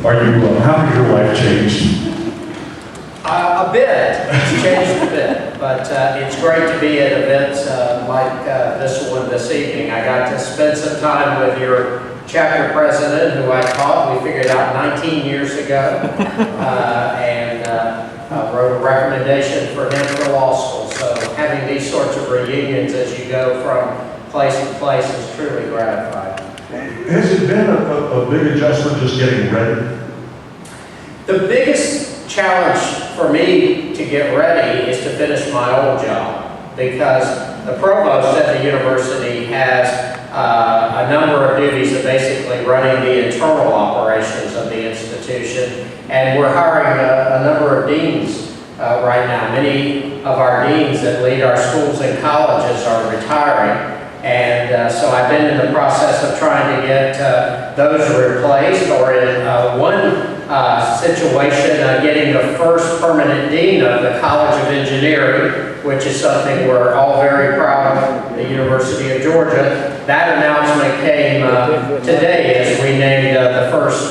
How has your life changed? A bit. It's changed a bit, but it's great to be at events like this one this evening. I got to spend some time with your chapter president, who I taught. We figured out 19 years ago, and wrote a recommendation for him for law school. So having these sorts of reunions as you go from place to place is truly gratifying. Has it been a big adjustment just getting ready? The biggest challenge for me to get ready is to finish my old job, because the provost at the university has a number of duties of basically running the internal operations of the institution, and we're hiring a number of deans right now. Many of our deans that lead our schools and colleges are retiring, and so I've been in the process of trying to get those replaced, or in one situation, getting the first permanent dean of the College of Engineering, which is something we're all very proud of, the University of Georgia. That announcement came today as we named the first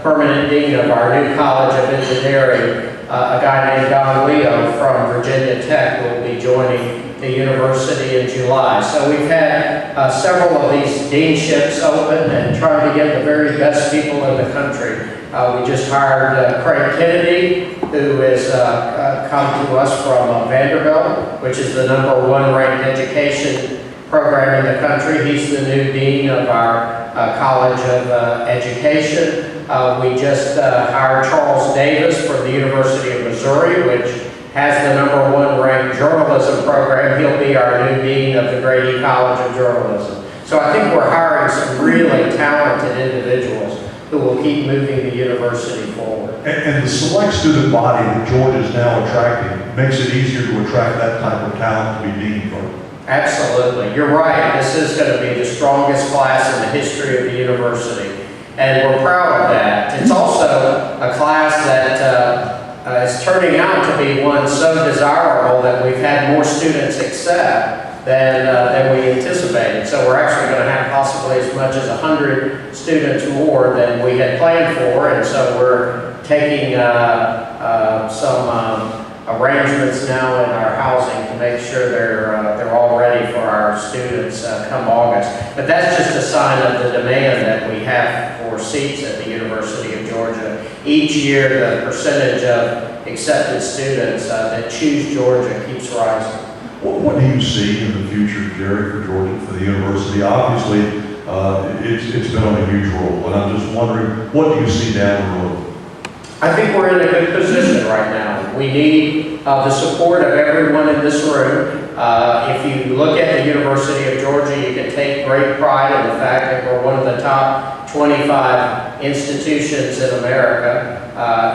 permanent dean of our new College of Engineering. A guy named Don Leo from Virginia Tech will be joining the university in July. So we've had several of these deanships open and trying to get the very best people in the country. We just hired Craig Kennedy, who has come to us from Vanderbilt, which is the #1 ranked education program in the country. He's the new dean of our College of Education. We just hired Charles Davis from the University of Missouri, which has the #1 ranked journalism program. He'll be our new dean of the Grady College of Journalism. So I think we're hiring some really talented individuals who will keep moving the university forward. And the select student body that Georgia is now attracting makes it easier to attract that type of talent to be dean for. Absolutely. You're right. This is going to be the strongest class in the history of the university, and we're proud of that. It's also a class that is turning out to be one so desirable that we've had more students accept than we anticipated. So we're actually going to have possibly as much as 100 students more than we had planned for, and so we're taking some arrangements now in our housing to make sure they're all ready for our students come August. But that's just a sign of the demand that we have for seats at the University of Georgia. Each year, the percentage of accepted students that choose Georgia keeps rising. What do you see in the future, Jere, for Georgia, for the university? Obviously, it's been on a huge roll, and I'm just wondering, what do you see down the road? I think we're in a good position right now. We need the support of everyone in this room. If you look at the University of Georgia, you can take great pride in the fact that we're one of the top 25 institutions in America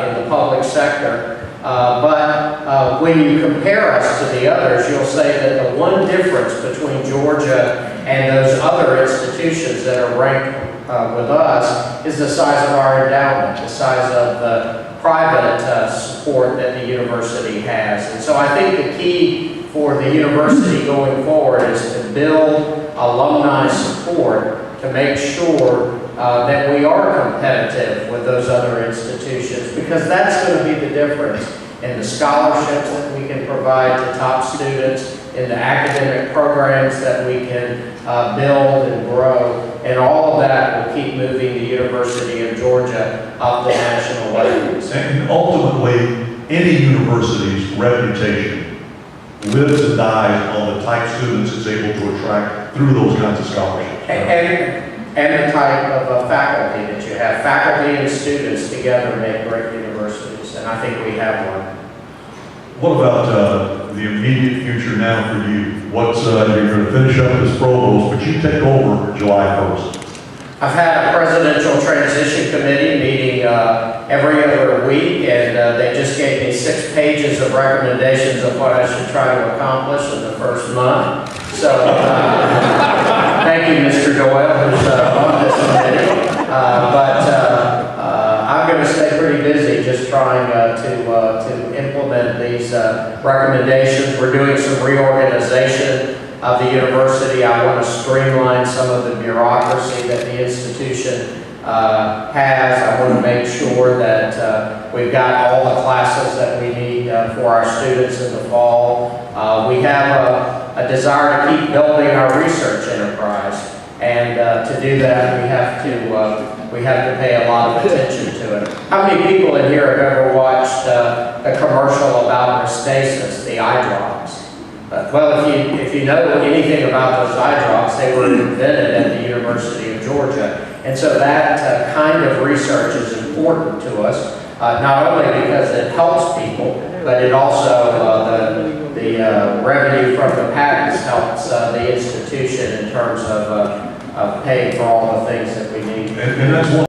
in the public sector. But when you compare us to the others, you'll say that the one difference between Georgia and those other institutions that are ranked with us is the size of our endowment, the size of the private support that the university has. And so I think the key for the university going forward is to build alumni support to make sure that we are competitive with those other institutions, because that's going to be the difference in the scholarships that we can provide to top students, in the academic programs that we can build and grow, and all of that will keep moving the University of Georgia up the national rankings. And ultimately, any university's reputation lives and dies on the type of students it's able to attract through those kinds of scholarships. And the type of faculty that you have. Faculty and students together make great universities, and I think we have one. What about the immediate future now for you? What's you're going to finish up as provost, but you take over July 1st. I've had a presidential transition committee meeting every other week, and they just gave me 6 pages of recommendations of what I should try to accomplish in the first month. So thank you, Mr. Doyle, who's on this committee. I'm going to stay pretty busy just trying to implement these recommendations. We're doing some reorganization of the university. I want to streamline some of the bureaucracy that the institution has. I want to make sure that we've got all the classes that we need for our students in the fall. We have a desire to keep building our research enterprise, and to do that, we have to pay a lot of attention to it. How many people in here have ever watched a commercial about Restasis, the eye drops? Well, if you know anything about those eye drops, they were invented at the University of Georgia. And so that kind of research is important to us, not only because it helps people, but it also, the revenue from the patents helps the institution in terms of paying for all the things that we need. And that's one